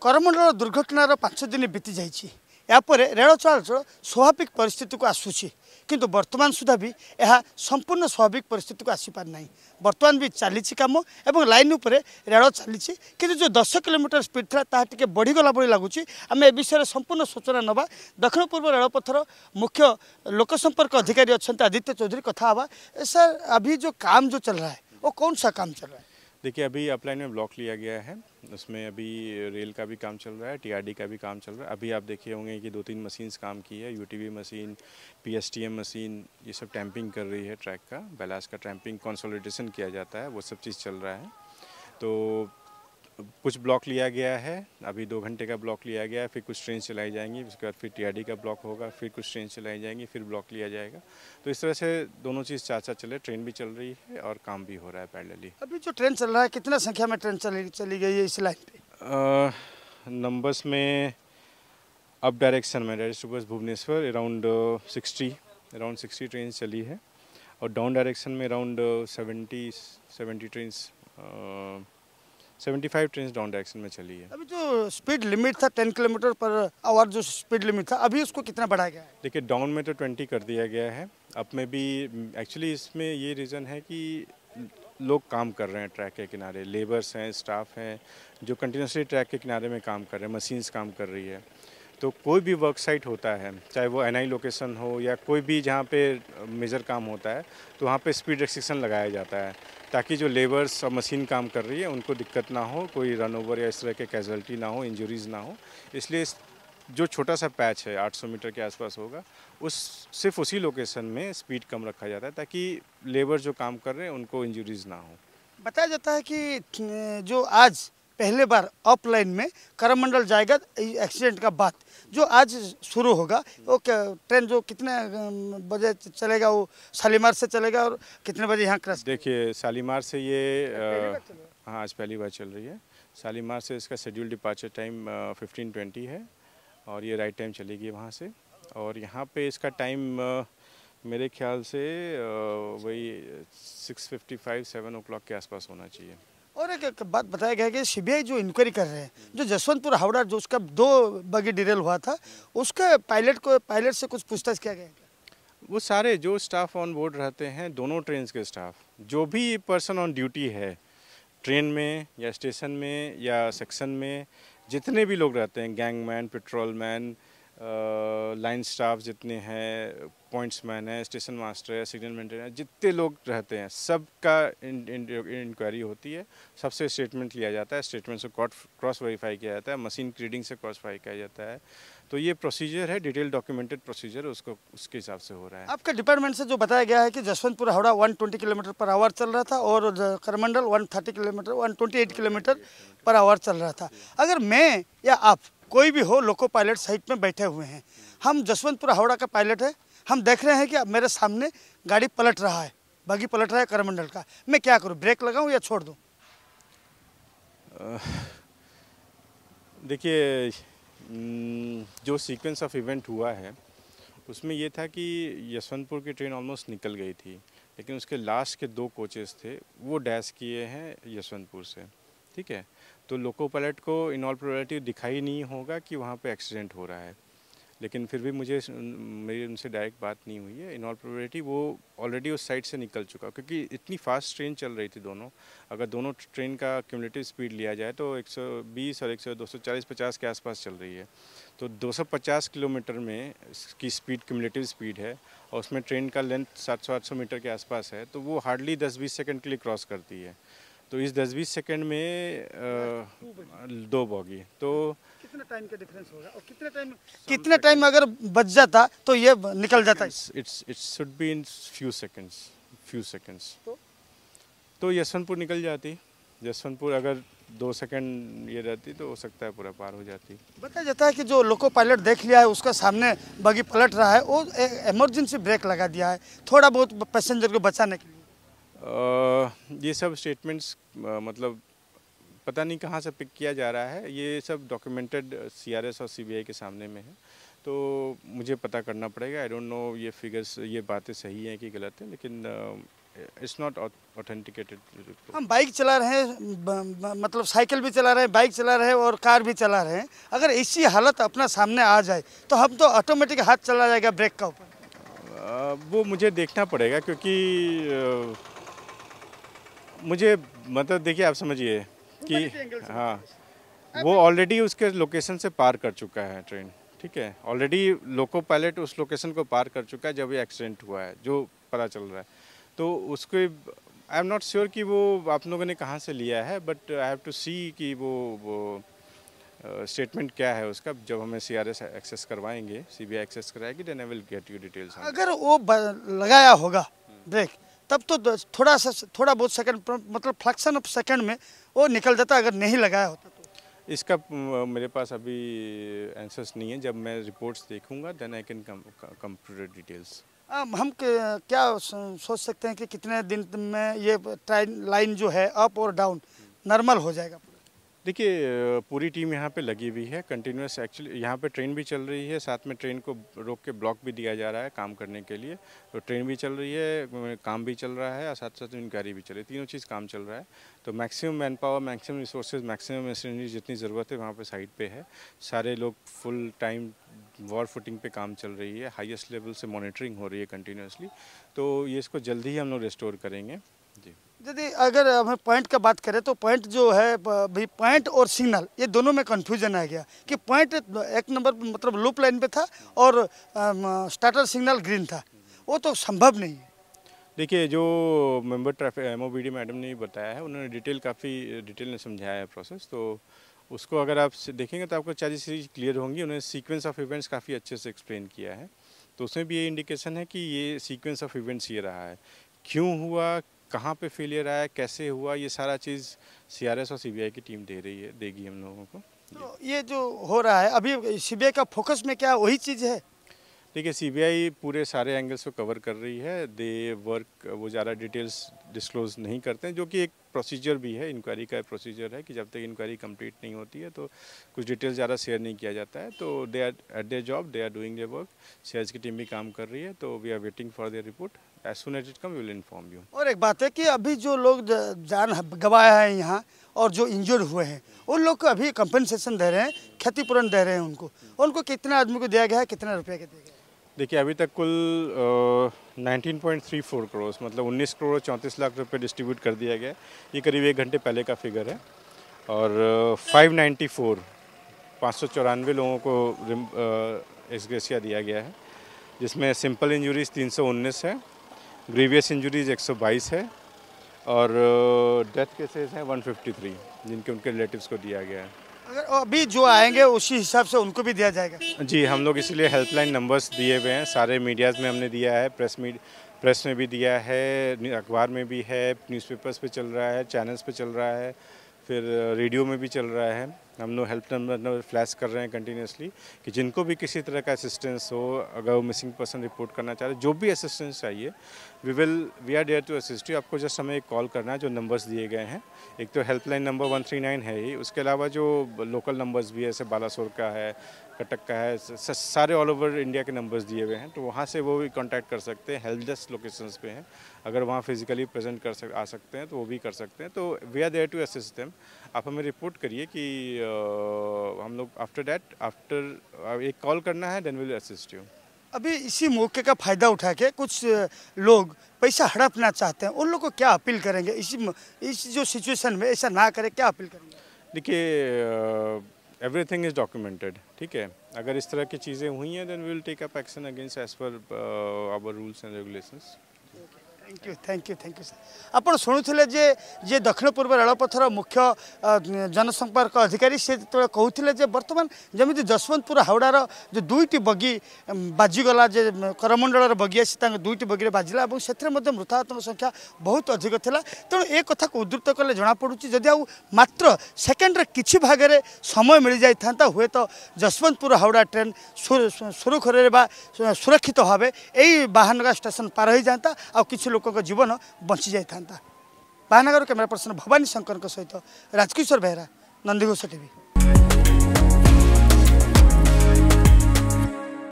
करमंडल दुर्घटनार 5 दिन बीती जाइए यापर रेल चलाचल स्वाभाविक परिस्थिति को आसूसी किंतु वर्तमान सुधा भी यह संपूर्ण स्वाभाविक परिस्थिति को आसीपार ना बर्तमान भी चली कम और लाइन उपर रेल चली कि जो 10 किलोमीटर स्पीड था ताकि बढ़ीगला भाई लगुच आम ए विषय संपूर्ण सूचना नवा दक्षिण पूर्व रेलपथर मुख्य लोकसंपर्क अधिकारी अच्छा आदित्य चौधरी कथा हवा। सर अभी जो काम जो चल रहा है वो कौन सा काम चल रहा है? देखिए अभी अपलाइन में ब्लॉक लिया गया है, उसमें अभी रेल का भी काम चल रहा है, टीआरडी का भी काम चल रहा है। अभी आप देखे होंगे कि 2-3 मशीन्स काम की है, यूटीवी मशीन, पीएसटीएम मशीन, ये सब टैंपिंग कर रही है ट्रैक का, बैलास्ट का टैंपिंग कंसोलिडेशन किया जाता है, वो सब चीज़ चल रहा है। तो कुछ ब्लॉक लिया गया है, अभी 2 घंटे का ब्लॉक लिया गया है, फिर कुछ ट्रेन चलाई जाएंगी, उसके बाद फिर टीआरडी का ब्लॉक होगा, फिर कुछ ट्रेन चलाई जाएंगी, फिर ब्लॉक लिया जाएगा। तो इस तरह से दोनों चीज़ साथ साथ चले, ट्रेन भी चल रही है और काम भी हो रहा है पैरेलली। अभी जो ट्रेन चल रहा है कितना संख्या में ट्रेन चली गई है इस लाइन पे? नंबर्स में अप डायरेक्शन में that towards Bhubaneswar around 60 train चली है और डाउन डायरेक्शन में around 70 train 75 train down direction में चली है। अभी जो स्पीड लिमिट था 10 किलोमीटर पर आवर जो स्पीड लिमिट था अभी उसको कितना बढ़ाया गया है? देखिए डाउन में तो 20 कर दिया गया है, अप में भी एक्चुअली इसमें ये रीज़न है कि लोग काम कर रहे हैं ट्रैक के किनारे, लेबर्स हैं, स्टाफ हैं जो कंटिन्यूसली ट्रैक के किनारे में काम कर रहे हैं, मशीन्स काम कर रही है। तो कोई भी वर्क साइट होता है, चाहे वो एनआई लोकेशन हो या कोई भी जहाँ पे मेजर काम होता है, तो वहाँ पे स्पीड रेस्ट्रिक्शन लगाया जाता है ताकि जो लेबर्स और मशीन काम कर रही है उनको दिक्कत ना हो, कोई रन ओवर या इस तरह के कैजुअलिटी ना हो, इंजरीज ना हो। इसलिए जो छोटा सा पैच है 800 मीटर के आसपास होगा, सिर्फ उसी लोकेशन में स्पीड कम रखा जाता है ताकि लेबर जो काम कर रहे हैं उनको इंजरीज ना हो। बताया जाता है कि जो आज पहले बार अप लाइन में करमंडल जाएगा एक्सीडेंट का बाद जो आज शुरू होगा वो ट्रेन जो कितने बजे चलेगा, वो शालीमार से चलेगा और कितने बजे यहाँ क्रॉस? देखिए शालीमार से ये हाँ आज पहली बार चल रही है। शालीमार से इसका शेड्यूल डिपार्चर टाइम 15:20 है और ये राइट टाइम चलेगी वहाँ से। और यहाँ पे इसका टाइम मेरे ख्याल से वही 6:55-7 o'clock के आसपास होना चाहिए। और एक बात बताया गया कि सीबीआई जो इंक्वायरी कर रहे हैं, जो जसवंतपुर हावड़ा जो उसका 2 बगी डिरेल हुआ था उसके पायलट से कुछ पूछताछ किया गया? वो सारे जो स्टाफ ऑन बोर्ड रहते हैं, दोनों ट्रेन के स्टाफ, जो भी पर्सन ऑन ड्यूटी है ट्रेन में या स्टेशन में या सेक्शन में, जितने भी लोग रहते हैं, गैंगमैन, पेट्रोलमैन, लाइन स्टाफ जितने हैं, पॉइंट्समैन है, स्टेशन मास्टर है, सिग्नल मेंटेनर है, जितने लोग रहते हैं सबका इंक्वायरी होती है, सबसे स्टेटमेंट लिया जाता है, स्टेटमेंट से क्रॉस वेरीफाई किया जाता है, मशीन रीडिंग से क्रॉस वेरीफाई किया जाता है। तो ये प्रोसीजर है, डिटेल डॉक्यूमेंटेड प्रोसीजर, उसको उसके हिसाब से हो रहा है। आपके डिपार्टमेंट से जो बताया गया है कि Jaswantpur Howrah 120 kilometre per hour चल रहा था और करमंडल 128 किलोमीटर पर आवर चल रहा था। अगर मैं या आप कोई भी हो, लोको पायलट साइट में बैठे हुए हैं, हम जसवंतपुर हावड़ा का पायलट है, हम देख रहे हैं कि अब मेरे सामने गाड़ी पलट रहा है, बगी पलट रहा है करमंडल का, मैं क्या करूं? ब्रेक लगाऊं या छोड़ दूं? देखिए जो सीक्वेंस ऑफ इवेंट हुआ है उसमें ये था कि यशवंतपुर की ट्रेन ऑलमोस्ट निकल गई थी, लेकिन उसके लास्ट के 2 कोचेस थे वो डैश किए हैं यशवंतपुर से, ठीक है। तो लोको पायलट को इन ऑल प्रोबेबिलिटी दिखाई नहीं होगा कि वहाँ पे एक्सीडेंट हो रहा है, लेकिन फिर भी मेरी उनसे डायरेक्ट बात नहीं हुई है। इन ऑल प्रोबेबिलिटी वो ऑलरेडी उस साइड से निकल चुका, क्योंकि इतनी फास्ट ट्रेन चल रही थी दोनों। अगर दोनों ट्रेन का क्यूमुलेटिव स्पीड लिया जाए तो 120 और 240-50 के आसपास चल रही है। तो 250 किलोमीटर में की स्पीड क्यूमुलेटिव स्पीड है और उसमें ट्रेन का लेंथ 700-800 मीटर के आसपास है, तो वो हार्डली 10-20 सेकेंड के लिए क्रॉस करती है। तो इस 10-20 सेकेंड में 2 बॉगी, तो कितना टाइम का डिफरेंस होगा और कितना टाइम अगर बच जाता तो ये निकल जाता? It should be in few seconds. तो यशवंतपुर निकल जाती, यशवंतपुर अगर 2 सेकेंड ये रहती तो हो सकता है पूरा पार हो जाती। बताया जाता है कि जो लोको पायलट देख लिया है उसका सामने बगी पलट रहा है, वो इमरजेंसी ब्रेक लगा दिया है थोड़ा बहुत पैसेंजर को बचाने के लिए। ये सब स्टेटमेंट्स मतलब पता नहीं कहाँ से पिक किया जा रहा है, ये सब डॉक्यूमेंटेड सीआरएस और सीबीआई के सामने में है, तो मुझे पता करना पड़ेगा। आई डोंट नो ये फिगर्स, ये बातें सही हैं कि गलत हैं, लेकिन इट्स नॉट ऑथेंटिकेटेड। हम बाइक चला रहे हैं, मतलब साइकिल भी चला रहे हैं, बाइक चला रहे हैं और कार भी चला रहे हैं, अगर ऐसी हालत अपना सामने आ जाए तो हम तो ऑटोमेटिक हाथ चला जाएगा ब्रेक का ऊपर। वो मुझे देखना पड़ेगा, क्योंकि मुझे मतलब देखिए आप समझिए कि हाँ, वो ऑलरेडी उसके लोकेशन से पार कर चुका है ट्रेन, ठीक है। ऑलरेडी लोको पायलट उस लोकेशन को पार कर चुका है जब ये एक्सीडेंट हुआ है, जो पता चल रहा है। तो उसको आई एम नॉट श्योर कि वो आप लोगों ने कहाँ से लिया है, but I have to see कि वो स्टेटमेंट क्या है उसका। जब हमें CRS एक्सेस करवाएंगे, CBI एक्सेस कराएगी, then I will get you details. अगर वो लगाया होगा ब्रेक तब तो थोड़ा बहुत सेकंड, मतलब फ्रैक्शन ऑफ सेकंड में वो निकल जाता, अगर नहीं लगाया होता तो। इसका मेरे पास अभी आंसर्स नहीं है। जब मैं रिपोर्ट्स देखूंगा then I can come to the details. हम क्या सोच सकते हैं कि कितने दिन में ये ट्रेन लाइन जो है अप और डाउन नॉर्मल हो जाएगा? देखिए पूरी टीम यहाँ पे लगी हुई है कंटिन्यूस। एक्चुअली यहाँ पे ट्रेन भी चल रही है, साथ में ट्रेन को रोक के ब्लॉक भी दिया जा रहा है काम करने के लिए। तो ट्रेन भी चल रही है, काम भी चल रहा है और साथ साथ इंक्वायरी भी चल रही है, तीनों चीज़ काम चल रहा है। तो maximum man power, maximum resources, maximum machinery जितनी ज़रूरत है वहाँ पे साइड पे है। सारे लोग फुल टाइम वॉर फुटिंग पे काम चल रही है, हाईएस्ट लेवल से मॉनिटरिंग हो रही है कंटिन्यूसली। तो ये इसको जल्दी ही हम लोग रिस्टोर करेंगे जी। यदि अगर हमें पॉइंट का बात करें तो पॉइंट जो है भाई, पॉइंट और सिग्नल ये दोनों में कंफ्यूजन आ गया कि पॉइंट एक नंबर मतलब लूप लाइन पे था और स्टार्टर सिग्नल ग्रीन था, वो तो संभव नहीं है। देखिए जो मेंबर ट्रैफिक MOBD मैडम ने बताया है, उन्होंने काफ़ी डिटेल में समझाया है प्रोसेस। तो उसको अगर आप देखेंगे तो आपको सारी चीज़ क्लियर होंगी। उन्होंने सीक्वेंस ऑफ इवेंट्स काफ़ी अच्छे से एक्सप्लेन किया है। तो उसमें भी ये इंडिकेशन है कि ये सीक्वेंस ऑफ इवेंट्स ये रहा है, क्यों हुआ, कहाँ पे फेलियर आया, कैसे हुआ, ये सारा चीज़ CRS और CBI की टीम देगी हम लोगों को। तो ये जो हो रहा है अभी CBI का फोकस में क्या वही चीज़ है? देखिए CBI पूरे सारे एंगल्स को कवर कर रही है। दे वर्क, वो ज़्यादा डिटेल्स डिस्क्लोज नहीं करते हैं, जो कि एक प्रोसीजर भी है, इंक्वायरी का प्रोसीजर है कि जब तक इंक्वायरी कंप्लीट नहीं होती है तो कुछ डिटेल्स ज़्यादा शेयर नहीं किया जाता है। तो they are at their job, they are doing their work. CRS की टीम भी काम कर रही है, तो we are waiting for their report. As soon as it come we will inform you. और एक बात है कि अभी जो लोग जान गंवाया है यहाँ और जो इंजर्ड हुए हैं उन लोग को अभी कंपनसेशन दे रहे हैं, क्षतिपूरण दे रहे हैं उनको कितने आदमी को दिया गया है, कितने रुपये के दिए गए? देखिए अभी तक कुल 19.34 करोड़, मतलब 19 करोड़ 34 लाख रुपए डिस्ट्रीब्यूट कर दिया गया। ये करीब 1 घंटे पहले का फिगर है। और 594 लोगों को एक्सग्रेसिया दिया गया है, जिसमें सिंपल इंजरीज 319 है, ग्रीवियस इंजरीज 122 है और डेथ केसेस हैं 153, जिनके उनके रिलेटिव्स को दिया गया है। अगर अभी जो आएंगे उसी हिसाब से उनको भी दिया जाएगा? जी, हम लोग इसीलिए हेल्पलाइन नंबर्स दिए हुए हैं, सारे मीडियाज़ में हमने दिया है, प्रेस में भी दिया है, अखबार में भी है, न्यूज़पेपर्स पे चल रहा है, चैनल्स पे चल रहा है, फिर रेडियो में भी चल रहा है। हम लोग हेल्प नंबर फ्लैश कर रहे हैं कंटिन्यूसली कि जिनको भी किसी तरह का असिस्टेंस हो, अगर वो मिसिंग पर्सन रिपोर्ट करना चाह रहे, जो भी असिस्टेंस चाहिए, we are there to assist you. आपको जस्ट हमें एक कॉल करना है, जो नंबर्स दिए गए हैं। एक तो हेल्पलाइन नंबर 139 है ही, उसके अलावा जो लोकल नंबर्स भी है, जैसे बालासोर का है, कटक का है, सारे ऑल ओवर इंडिया के नंबर्स दिए हुए हैं। तो वहाँ से वो भी कॉन्टैक्ट कर सकते हैं। हेल्प डेस्क लोकेशंस पे हैं, अगर वहाँ फिजिकली प्रेजेंट आ सकते हैं तो वो भी कर सकते हैं। तो we are there to assist them. आप हमें रिपोर्ट करिए कि हम लोग आफ्टर एक कॉल करना है, देन विल असिस्ट यू। अभी इसी मौके का फ़ायदा उठा के कुछ लोग पैसा हड़पना चाहते हैं, उन लोगों को क्या अपील करेंगे? इस जो सिचुएशन में ऐसा ना करें, क्या अपील करेंगे? देखिए एवरीथिंग इज़ डॉक्यूमेंटेड, ठीक है। अगर इस तरह की चीज़ें हुई हैं, then we will take up action against as per our rules and regulations. Thank you sir. आपण शुणुले जे दक्षिण पूर्व रेलपथर मुख्य जनसंपर्क अधिकारी से जो कहते जे बर्तमान जमी जसवंतपुर हावड़ार जो 2टी बगी बाजिगला, जे करमंडल बगी आसी दुईटी बगी बाजिला और से मृताहत संख्या बहुत अधिक था। तेणु ए कथा को उद्धृत कले जमापड़ी जदि आउ मात्र सेकेंड्रे किछि भागे समय मिल जाता हुए तो जसवंतपुर हावड़ा ट्रेन सुरखुरे सुरक्षित भाव यही बाहानगर स्टेशन पार हो जाता आ किछि लोक जीवन बंची जाता। बाहानगर कैमेरा पर्सन भवानी शंकर सहित राजकिशोर बेहरा, नंदीघोष टीवी।